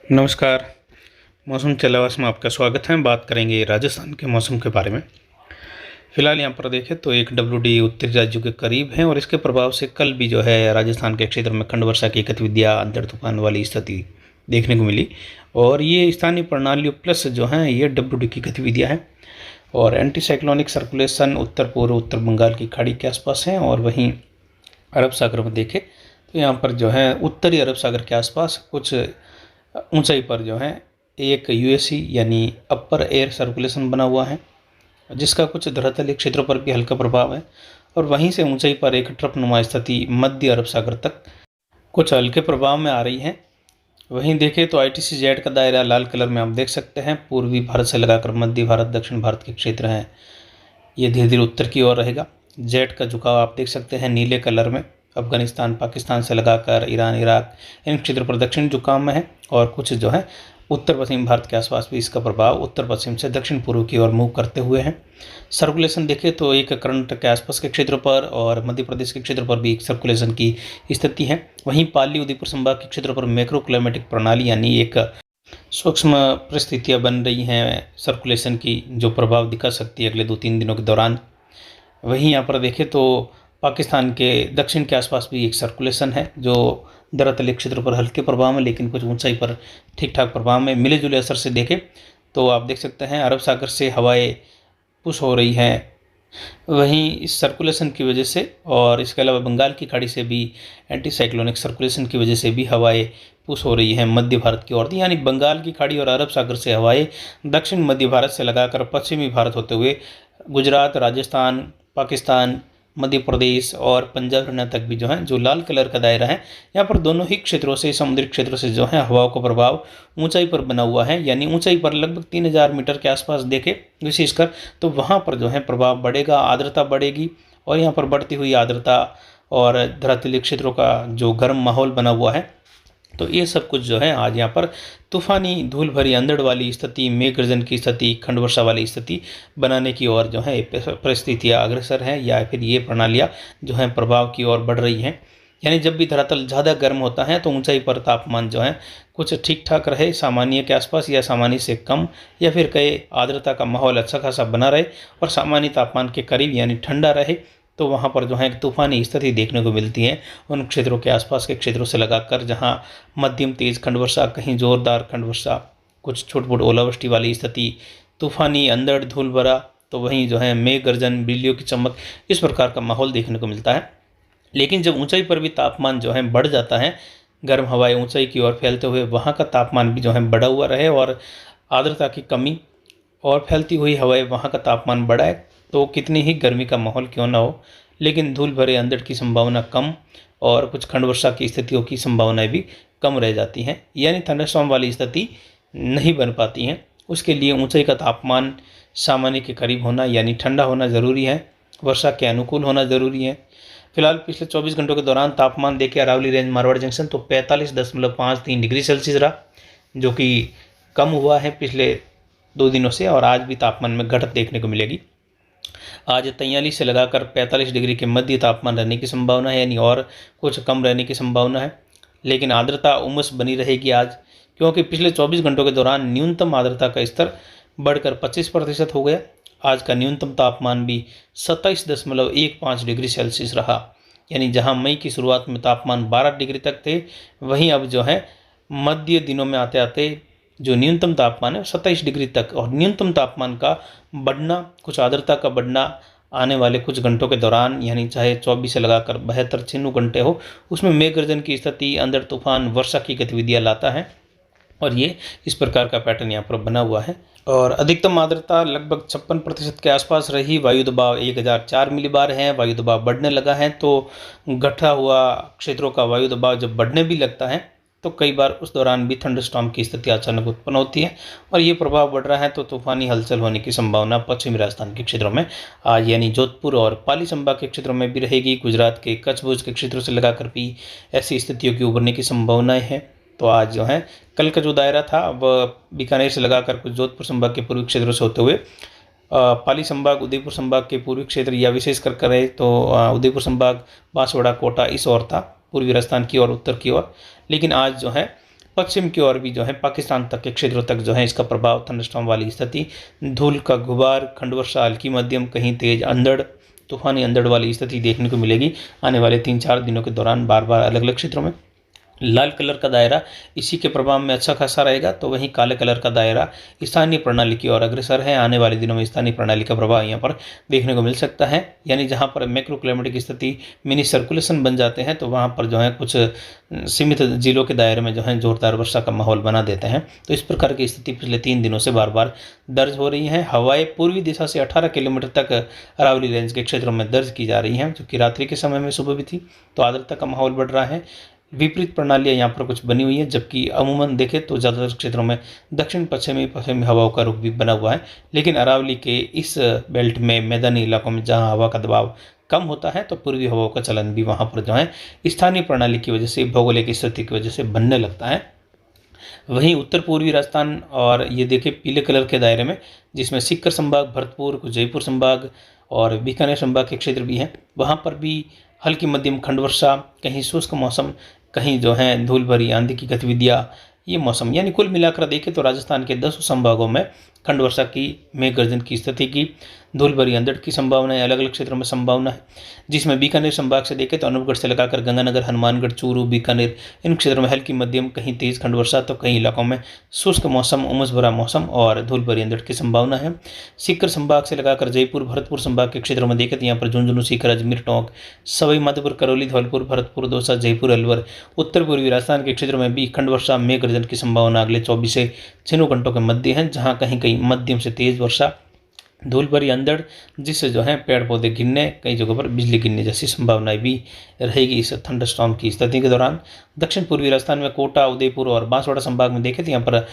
नमस्कार। मौसम चलावास में आपका स्वागत है। बात करेंगे राजस्थान के मौसम के बारे में। फिलहाल यहाँ पर देखें तो एक डब्ल्यूडी उत्तरी राज्यों के करीब है और इसके प्रभाव से कल भी जो है राजस्थान के क्षेत्र में खंड वर्षा की गतिविधियाँ, अंधड़ तूफान वाली स्थिति देखने को मिली। और ये स्थानीय प्रणालियों प्लस जो हैं ये डब्ल्यूडी की गतिविधियाँ हैं। और एंटी साइक्लोनिक सर्कुलेशन उत्तर पूर्व उत्तर बंगाल की खाड़ी के आसपास है। और वहीं अरब सागर में देखें तो यहाँ पर जो है उत्तरी अरब सागर के आसपास कुछ ऊंचाई पर जो है एक यूएसी यानी अपर एयर सर्कुलेशन बना हुआ है, जिसका कुछ धरातलीय क्षेत्रों पर भी हल्का प्रभाव है। और वहीं से ऊंचाई पर एक ट्रपनुमा स्थिति मध्य अरब सागर तक कुछ हल्के प्रभाव में आ रही है। वहीं देखें तो आईटीसी जेड का दायरा लाल कलर में आप देख सकते हैं। पूर्वी भारत से लगाकर मध्य भारत, दक्षिण भारत के क्षेत्र हैं, ये धीरे धीरे उत्तर की ओर रहेगा। जेड का झुकाव आप देख सकते हैं नीले कलर में। अफगानिस्तान, पाकिस्तान से लगाकर ईरान, इराक, इन क्षेत्र पर दक्षिण झुकाव में है। और कुछ जो है उत्तर पश्चिम भारत के आसपास भी इसका प्रभाव उत्तर पश्चिम से दक्षिण पूर्व की ओर मूव करते हुए है। सर्कुलेशन देखें तो एक कर्नाटक के आसपास के क्षेत्र पर और मध्य प्रदेश के क्षेत्र पर भी एक सर्कुलेशन की स्थिति है। वहीं पाली उदयपुर संभाग के क्षेत्र पर मैक्रो क्लाइमेटिक प्रणाली यानी एक सूक्ष्म परिस्थितियाँ बन रही हैं सर्कुलेशन की, जो प्रभाव दिखा सकती है अगले 2-3 दिनों के दौरान। वहीं यहाँ पर देखें तो पाकिस्तान के दक्षिण के आसपास भी एक सर्कुलेशन है, जो धरातलीय क्षेत्र पर हल्के प्रभाव में लेकिन कुछ ऊंचाई पर ठीक ठाक प्रभाव में मिले जुले असर से देखें तो आप देख सकते हैं अरब सागर से हवाएं पुश हो रही हैं। वहीं इस सर्कुलेशन की वजह से और इसके अलावा बंगाल की खाड़ी से भी एंटी साइक्लोनिक सर्कुलेशन की वजह से भी हवाएं पुश हो रही हैं मध्य भारत की ओर। यानी बंगाल की खाड़ी और अरब सागर से हवाएं दक्षिण मध्य भारत से लगाकर पश्चिमी भारत होते हुए गुजरात, राजस्थान, पाकिस्तान, मध्य प्रदेश और पंजाब, हरियाणा तक भी जो है, जो लाल कलर का दायरा है, यहाँ पर दोनों ही क्षेत्रों से, समुद्री क्षेत्रों से जो है हवाओं का प्रभाव ऊंचाई पर बना हुआ है। यानी ऊंचाई पर लगभग 3000 मीटर के आसपास देखें विशेषकर तो वहाँ पर जो है प्रभाव बढ़ेगा, आर्द्रता बढ़ेगी। और यहाँ पर बढ़ती हुई आर्द्रता और धरातलीय क्षेत्रों का जो गर्म माहौल बना हुआ है, तो ये सब कुछ जो है आज यहाँ पर तूफानी धूल भरी अंधड़ वाली स्थिति, मेघ गर्जन की स्थिति, खंड वर्षा वाली स्थिति बनाने की ओर जो है परिस्थितियाँ अग्रसर हैं, या फिर ये प्रणालियाँ जो हैं प्रभाव की ओर बढ़ रही हैं। यानी जब भी धरातल ज़्यादा गर्म होता है तो ऊंचाई पर तापमान जो है कुछ ठीक ठाक रहे, सामान्य के आसपास या सामान्य से कम, या फिर कहे आर्द्रता का माहौल अच्छा खासा बना रहे और सामान्य तापमान के करीब यानी ठंडा रहे, तो वहाँ पर जो है एक तूफानी स्थिति देखने को मिलती है उन क्षेत्रों के आसपास के क्षेत्रों से लगाकर, जहाँ मध्यम तेज खंड वर्षा, कहीं जोरदार खंड वर्षा, कुछ छोट-मोट ओलावृष्टि वाली स्थिति, तूफानी अंधड़ धूल भरा, तो वहीं जो है मेघ गर्जन, बिजलियों की चमक, इस प्रकार का माहौल देखने को मिलता है। लेकिन जब ऊंचाई पर भी तापमान जो है बढ़ जाता है, गर्म हवाएं ऊंचाई की ओर फैलते हुए वहाँ का तापमान भी जो है बढ़ा हुआ रहे और आर्द्रता की कमी और फैलती हुई हवाएं वहाँ का तापमान बढ़ाए, तो कितनी ही गर्मी का माहौल क्यों ना हो, लेकिन धूल भरे अंधड़ की संभावना कम और कुछ खंड वर्षा की स्थितियों की संभावनाएं भी कम रह जाती हैं। यानी थंडरस्टॉर्म वाली स्थिति नहीं बन पाती हैं। उसके लिए ऊंचाई का तापमान सामान्य के करीब होना यानी ठंडा होना ज़रूरी है, वर्षा के अनुकूल होना ज़रूरी है। फिलहाल पिछले 24 घंटों के दौरान तापमान देखें अरावली रेंज, मारवाड़ जंक्शन तो 45.53 डिग्री सेल्सियस रहा, जो कि कम हुआ है पिछले 2 दिनों से। और आज भी तापमान में घटत देखने को मिलेगी। आज 43 से लगाकर 45 डिग्री के मध्य तापमान रहने की संभावना है, यानी और कुछ कम रहने की संभावना है। लेकिन आर्द्रता उमस बनी रहेगी आज, क्योंकि पिछले 24 घंटों के दौरान न्यूनतम आर्द्रता का स्तर बढ़कर 25% हो गया। आज का न्यूनतम तापमान भी 27.15 डिग्री सेल्सियस रहा। यानी जहां मई की शुरुआत में तापमान 12 डिग्री तक थे, वहीं अब जो है मध्य दिनों में आते आते जो न्यूनतम तापमान है 27 डिग्री तक, और न्यूनतम तापमान का बढ़ना, कुछ आर्द्रता का बढ़ना आने वाले कुछ घंटों के दौरान, यानी चाहे 24 से लगाकर 72-96 घंटे हो, उसमें मेघ गर्जन की स्थिति, अंधड़ तूफान, वर्षा की गतिविधियाँ लाता है। और ये इस प्रकार का पैटर्न यहाँ पर बना हुआ है। और अधिकतम आर्द्रता लगभग 56% के आसपास रही। वायु दबाव 1004 मिलीबार है। वायु दबाव बढ़ने लगा है, तो घटा हुआ क्षेत्रों का वायु दबाव जब बढ़ने भी लगता है तो कई बार उस दौरान भी थंडरस्टॉर्म की स्थिति अचानक उत्पन्न होती है। और ये प्रभाव बढ़ रहा है तो तूफानी हलचल होने की संभावना पश्चिमी राजस्थान के क्षेत्रों में आज यानी जोधपुर और पाली संभाग के क्षेत्रों में भी रहेगी। गुजरात के कच्छ भुज के क्षेत्रों से लगाकर भी ऐसी स्थितियों की उभरने की संभावनाएं हैं। तो आज जो है कल का जो दायरा था वह बीकानेर से लगाकर कुछ जोधपुर संभाग के पूर्वी क्षेत्रों से होते हुए पाली संभाग, उदयपुर संभाग के पूर्वी क्षेत्र, या विशेष कर करें तो उदयपुर संभाग, बांसवाड़ा, कोटा इस ओर था, पूर्वी राजस्थान की और उत्तर की ओर। लेकिन आज जो है पश्चिम की ओर भी जो है पाकिस्तान तक के क्षेत्रों तक जो है इसका प्रभाव, थंडरस्टॉर्म वाली स्थिति, धूल का गुबार, खंड वर्षा, हल्की मध्यम, कहीं तेज अंधड़, तूफानी अंधड़ वाली स्थिति देखने को मिलेगी आने वाले 3-4 दिनों के दौरान, बार बार अलग अलग क्षेत्रों में। लाल कलर का दायरा इसी के प्रभाव में अच्छा खासा रहेगा, तो वहीं काले कलर का दायरा स्थानीय प्रणाली की ओर अग्रसर है। आने वाले दिनों में स्थानीय प्रणाली का प्रभाव यहाँ पर देखने को मिल सकता है, यानी जहाँ पर मैक्रो क्लाइमेटिक स्थिति मिनी सर्कुलेशन बन जाते हैं तो वहाँ पर जो है कुछ सीमित जिलों के दायरे में जो है जोरदार वर्षा का माहौल बना देते हैं। तो इस प्रकार की स्थिति पिछले 3 दिनों से बार बार दर्ज हो रही है। हवाएं पूर्वी दिशा से 18 किलोमीटर तक अरावली रेंज के क्षेत्रों में दर्ज की जा रही हैं, जो कि रात्रि के समय में सुबह भी थी, तो आर्द्रता का माहौल बढ़ रहा है। विपरीत प्रणालियाँ यहाँ पर कुछ बनी हुई है, जबकि अमूमन देखें तो ज़्यादातर क्षेत्रों में दक्षिण पश्चिमी हवाओं का रुख भी बना हुआ है। लेकिन अरावली के इस बेल्ट में मैदानी इलाकों में जहाँ हवा का दबाव कम होता है तो पूर्वी हवाओं का चलन भी वहाँ पर जो है स्थानीय प्रणाली की वजह से, भौगोलिक स्थिति की वजह से बनने लगता है। वहीं उत्तर पूर्वी राजस्थान और ये देखिए पीले कलर के दायरे में, जिसमें सीकर संभाग, भरतपुर, जयपुर संभाग और बीकानेर संभाग के क्षेत्र भी हैं, वहाँ पर भी हल्की मध्यम खंड वर्षा, कहीं शुष्क मौसम, कहीं जो है धूल भरी आंधी की गतिविधियाँ, ये मौसम, यानी कुल मिलाकर देखें तो राजस्थान के 10 संभागों में खंड वर्षा की, मेघ गर्जन की स्थिति की, धूल भरी अंधड़ की संभावना है, अलग अलग क्षेत्रों में संभावना है। जिसमें बीकानेर संभाग से देखें तो अनूपगढ़ से लगाकर गंगानगर, हनुमानगढ़, चूरू, बीकानेर, इन क्षेत्रों में हल्की मध्यम, कहीं तेज खंड वर्षा, तो कई इलाकों में शुष्क मौसम, उमस भरा मौसम और धूल भरी अंधड़ की संभावना है। सीकर संभाग से लगाकर जयपुर, भरतपुर संभाग के क्षेत्रों में देखें तो यहाँ पर झुंझुनू, सीकर, अजमेर, टोंक, सवाई माधोपुर, करौली, धौलपुर, भरतपुर, दौसा, जयपुर, अलवर, उत्तर पूर्वी राजस्थान के क्षेत्रों में भी खंड वर्षा, मेघ गर्जन की संभावना अगले 24 से 6 घंटों के मध्य है, जहाँ कहीं कहीं मध्यम से तेज वर्षा, धूल भरी अंधड़, जिससे जो है पेड़ पौधे गिरने, कई जगहों पर बिजली गिरने जैसी संभावनाएं भी रहेगी इस थंडरस्टॉर्म की स्थिति के दौरान। दक्षिण पूर्वी राजस्थान में कोटा, उदयपुर और बांसवाड़ा संभाग में देखें तो यहाँ पर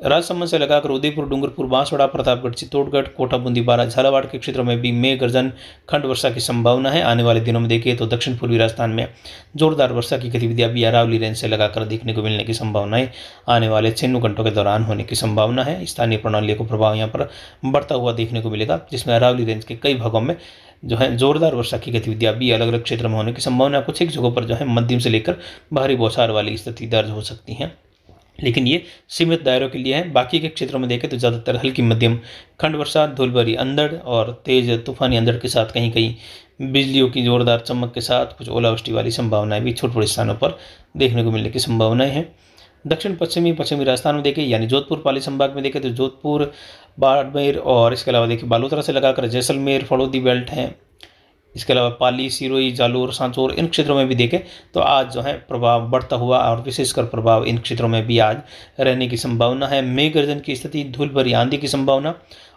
राजसमंद से लगाकर उदयपुर, डूंगरपुर, बांसवाड़ा, प्रतापगढ़, चित्तौड़गढ़, कोटा, बूंदी, बारां, झालावाड़ के क्षेत्रों में भी मेघ गर्जन, खंड वर्षा की संभावना है। आने वाले दिनों में देखिए तो दक्षिण पूर्वी राजस्थान में जोरदार वर्षा की गतिविधियां भी अरावली रेंज से लगाकर देखने को मिलने की संभावनाएं आने वाले 6 घंटों के दौरान होने की संभावना है। स्थानीय प्रणालियों को प्रभाव यहाँ पर बढ़ता हुआ देखने को मिलेगा, जिसमें अरावली रेंज के कई भागों में जो है जोरदार वर्षा की गतिविधियां भी अलग अलग क्षेत्रों में होने की संभावना, कुछ एक जगहों पर जो है मध्यम से लेकर भारी बौछार वाली स्थिति दर्ज हो सकती हैं, लेकिन ये सीमित दायरों के लिए है। बाकी के क्षेत्रों में देखें तो ज़्यादातर हल्की मध्यम खंड वर्षा, धूल भरी अंधड़ और तेज तूफानी अंधड़ के साथ कहीं कहीं बिजलियों की जोरदार चमक के साथ कुछ ओलावृष्टि वाली संभावनाएं भी छोटे बड़े स्थानों पर देखने को मिलने की संभावनाएं हैं। दक्षिण पश्चिमी राजस्थान में देखें, यानी जोधपुर पाली संभाग में देखें तो जोधपुर, बाड़मेर और इसके अलावा देखिए बालोतरा से लगाकर जैसलमेर, फड़ौदी बेल्ट हैं, इसके अलावा पाली, सिरोही, जालोर, सांचौर, इन क्षेत्रों में भी देखें तो आज जो है प्रभाव बढ़ता हुआ और विशेषकर प्रभाव इन क्षेत्रों में भी आज रहने की संभावना है। मेघ गर्जन की स्थिति, धूल भरी आंधी की संभावना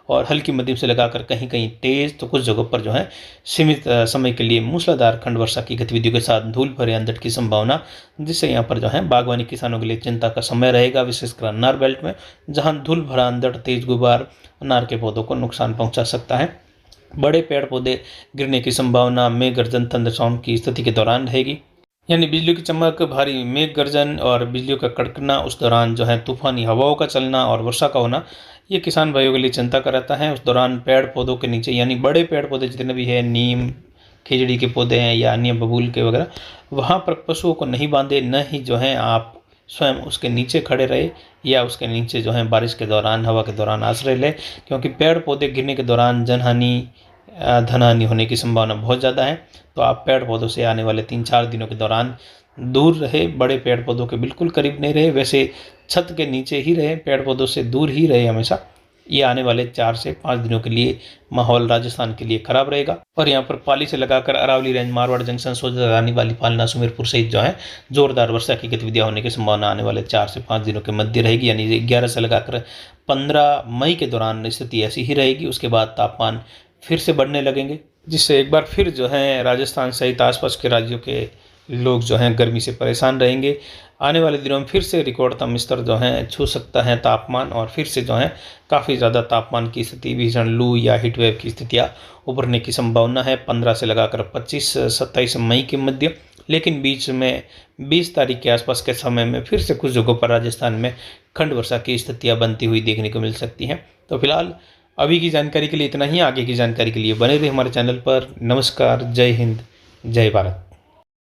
और हल्की मध्यम से लगाकर कहीं कहीं तेज, तो कुछ जगहों पर जो है सीमित समय के लिए मूसलाधार खंड वर्षा की गतिविधियों के साथ धूल भरे अंधड़ की संभावना, जिससे यहाँ पर जो है बागवानी किसानों के लिए चिंता का समय रहेगा, विशेषकर अनार बेल्ट में, जहाँ धूल भरा अंधड़, तेज गुबार अनार के पौधों को नुकसान पहुँचा सकता है। बड़े पेड़ पौधे गिरने की संभावना मेघ गर्जन, थंडरस्टॉर्म की स्थिति के दौरान रहेगी, यानी बिजली की चमक, भारी मेघ गर्जन और बिजलियों का कड़कना, उस दौरान जो है तूफानी हवाओं का चलना और वर्षा का होना, ये किसान भाइयों के लिए चिंता का रहता है। उस दौरान पेड़ पौधों के नीचे, यानी बड़े पेड़ पौधे जितने भी हैं, नीम, खिजड़ी के पौधे हैं या अन्य बबूल के वगैरह, वहाँ पर पशुओं को नहीं बांधे, न ही जो है आप स्वयं उसके नीचे खड़े रहे या उसके नीचे जो है बारिश के दौरान, हवा के दौरान आश्रय ले, क्योंकि पेड़ पौधे गिरने के दौरान जनहानि, धनहानि होने की संभावना बहुत ज़्यादा है। तो आप पेड़ पौधों से आने वाले 3-4 दिनों के दौरान दूर रहे, बड़े पेड़ पौधों के बिल्कुल करीब नहीं रहे, वैसे छत के नीचे ही रहे, पेड़ पौधों से दूर ही रहे हमेशा। ये आने वाले 4 से 5 दिनों के लिए माहौल राजस्थान के लिए खराब रहेगा। और यहाँ पर पाली से लगाकर अरावली रेंज, मारवाड़ जंक्शन, सोजा, रानीवाली, पालना, सुमेरपुर सहित जो है जोरदार वर्षा की गतिविधियां होने की संभावना आने वाले 4 से 5 दिनों के मध्य रहेगी, यानी 11 से लगाकर 15 मई के दौरान स्थिति ऐसी ही रहेगी। उसके बाद तापमान फिर से बढ़ने लगेंगे, जिससे एक बार फिर जो है राजस्थान सहित आसपास के राज्यों के लोग जो हैं गर्मी से परेशान रहेंगे। आने वाले दिनों में फिर से रिकॉर्डतम स्तर जो है छू सकता है तापमान, और फिर से जो है काफ़ी ज़्यादा तापमान की स्थिति, भीषण लू या हीट वेव की स्थितियाँ उभरने की संभावना है 15 से लगाकर 25-27 मई के मध्य। लेकिन बीच में 20 तारीख के आसपास के समय में फिर से कुछ जगहों पर राजस्थान में खंड वर्षा की स्थितियाँ बनती हुई देखने को मिल सकती हैं। तो फिलहाल अभी की जानकारी के लिए इतना ही, आगे की जानकारी के लिए बने रहे हमारे चैनल पर। नमस्कार, जय हिंद, जय भारत।